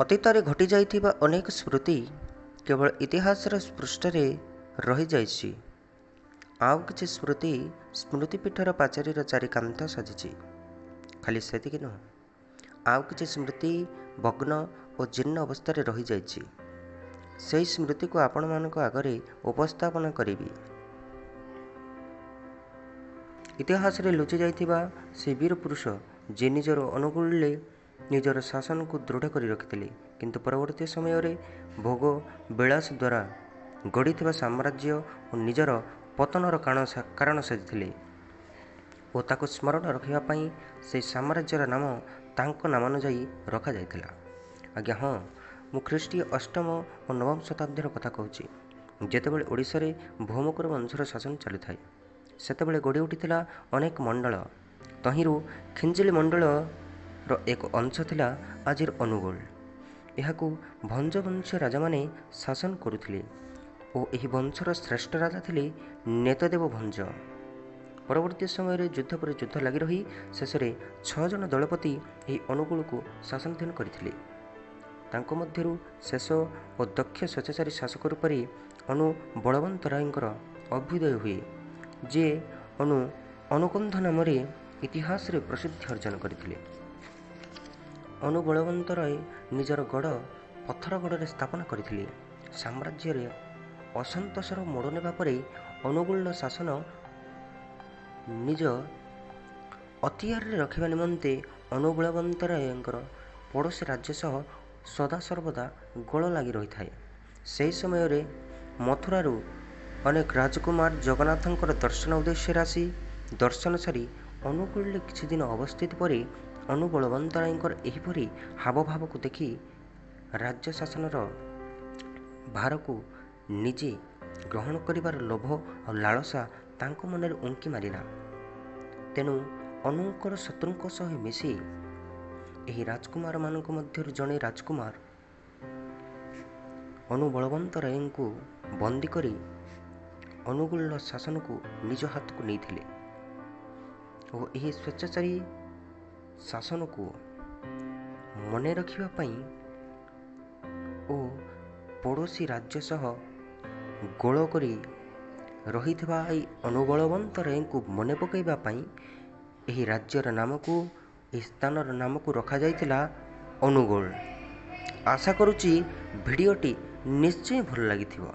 ଅତୀତରେ ଘଟିଯାଇଥିବା ଅନେକ ସ୍ମୃତି କେବଳ ଇତିହାସର ପୃଷ୍ଠାରେ ରହିଯାଇଛି। ଆଉ କିଛି ସ୍ମୃତି ସ୍ମୃତିପୀଠର ପାଚେରୀର ଚାରି କାନ୍ଥ ସାଜିଛି। ଖାଲି ସେତିକି ନୁହଁ, ଆଉ କିଛି ସ୍ମୃତି ଭଗ୍ନ ଓ ଜୀର୍ଣ୍ଣ ଅବସ୍ଥାରେ ରହିଯାଇଛି। ସେହି ସ୍ମୃତିକୁ ଆପଣମାନଙ୍କ ଆଗରେ ଉପସ୍ଥାପନ କରିବି। ଇତିହାସରେ ଲୁଚି ଯାଇଥିବା ସେ ବୀର ପୁରୁଷ ଯିଏ ନିଜର ଅନୁକୂଳରେ ନିଜର ଶାସନକୁ ଦୃଢ଼ କରି ରଖିଥିଲେ, କିନ୍ତୁ ପରବର୍ତ୍ତୀ ସମୟରେ ଭୋଗ ବିଳାସ ଦ୍ୱାରା ଗଢ଼ିଥିବା ସାମ୍ରାଜ୍ୟ ଓ ନିଜର ପତନର କାରଣ ସାଜିଥିଲେ ଓ ତାକୁ ସ୍ମରଣ ରଖିବା ପାଇଁ ସେହି ସାମ୍ରାଜ୍ୟର ନାମ ତାଙ୍କ ନାମାନୁଯାୟୀ ରଖାଯାଇଥିଲା। ଆଜ୍ଞା ହଁ, ମୁଁ ଖ୍ରୀଷ୍ଟୀୟ ଅଷ୍ଟମ ଓ ନବମ ଶତାବ୍ଦୀର କଥା କହୁଛି, ଯେତେବେଳେ ଓଡ଼ିଶାରେ ଭୌମକର ବଂଶର ଶାସନ ଚାଲୁଥାଏ। ସେତେବେଳେ ଗଢ଼ି ଉଠିଥିଲା ଅନେକ ମଣ୍ଡଳ। ତହିଁରୁ ଖିଞ୍ଜିଳି ମଣ୍ଡଳର ଏକ ଅଂଶ ଥିଲା ଆଜିର ଅନୁଗୁଳ। ଏହାକୁ ଭଞ୍ଜ ବଂଶୀୟ ରାଜାମାନେ ଶାସନ କରୁଥିଲେ ଓ ଏହି ବଂଶର ଶ୍ରେଷ୍ଠ ରାଜା ଥିଲେ ନେତଦେବ ଭଞ୍ଜ। ପରବର୍ତ୍ତୀ ସମୟରେ ଯୁଦ୍ଧ ପରେ ଯୁଦ୍ଧ ଲାଗି ରହି ଶେଷରେ 6 ଜଣ ଦଳପତି ଏହି ଅନୁଗୁଳକୁ ଶାସନାଧୀନ କରିଥିଲେ। ତାଙ୍କ ମଧ୍ୟରୁ ଶେଷ ଓ ଦକ୍ଷ ସ୍ୱେଚ୍ଛାଚାରୀ ଶାସକ ରୂପରେ ଅନୁ ବଳବନ୍ତରାୟଙ୍କର ଅଭ୍ୟୁଦୟ ହୁଏ, ଯିଏ ଅନୁକନ୍ଧ ନାମରେ ଇତିହାସରେ ପ୍ରସିଦ୍ଧି ଅର୍ଜନ କରିଥିଲେ। ଅନୁ ବଳବନ୍ତରାୟ ନିଜର ଗଡ଼ ପଥରଗଡ଼ରେ ସ୍ଥାପନ କରିଥିଲେ। ସାମ୍ରାଜ୍ୟରେ ଅସନ୍ତୋଷର ମୋଡ଼ ନେବା ପରେ ଅନୁଗୁଳର ଶାସନ ନିଜ ଅକ୍ତିଆରରେ ରଖିବା ନିମନ୍ତେ ଅନୁ ବଳବନ୍ତରାୟଙ୍କର ପଡ଼ୋଶୀ ରାଜ୍ୟ ସହ ସଦାସର୍ବଦା ଗୋଳ ଲାଗି ରହିଥାଏ। ସେହି ସମୟରେ ମଥୁରାରୁ ଅନେକ ରାଜକୁମାର ଜଗନ୍ନାଥଙ୍କର ଦର୍ଶନ ଉଦ୍ଦେଶ୍ୟରେ ଆସି ଦର୍ଶନ ସାରି ଅନୁଗୁଳରେ କିଛି ଦିନ ଅବସ୍ଥିତ ପରେ ଅନୁ ବଳବନ୍ତରାୟଙ୍କର ଏହିପରି ହାବଭାବକୁ ଦେଖି ରାଜ୍ୟ ଶାସନର ଭାରକୁ ନିଜେ ଗ୍ରହଣ କରିବାର ଲୋଭ ଆଉ ଲାଳସା ତାଙ୍କ ମନରେ ଉଙ୍କି ମାରିଲା। ତେଣୁ ଅନୁଙ୍କର ଶତ୍ରୁଙ୍କ ସହ ମିଶି ଏହି ରାଜକୁମାରମାନଙ୍କ ମଧ୍ୟରୁ ଜଣେ ରାଜକୁମାର ଅନୁ ବଳବନ୍ତରାୟଙ୍କୁ ବନ୍ଦୀ କରି ଅନୁଗୁଳର ଶାସନକୁ ନିଜ ହାତକୁ ନେଇଥିଲେ ଓ ଏହି ସ୍ୱେଚ୍ଛାଚାରୀ ଶାସନକୁ ମନେ ରଖିବା ପାଇଁ ଓ ପଡ଼ୋଶୀ ରାଜ୍ୟ ସହ ଗୋଳ କରି ରହିଥିବା ଏହି ଅନୁ ବଳବନ୍ତରାୟଙ୍କୁ ମନେ ପକାଇବା ପାଇଁ ଏହି ରାଜ୍ୟର ନାମକୁ, ଏହି ସ୍ଥାନର ନାମକୁ ରଖାଯାଇଥିଲା ଅନୁଗୁଳ। ଆଶା କରୁଛି ଭିଡ଼ିଓଟି ନିଶ୍ଚୟ ଭଲ ଲାଗିଥିବ।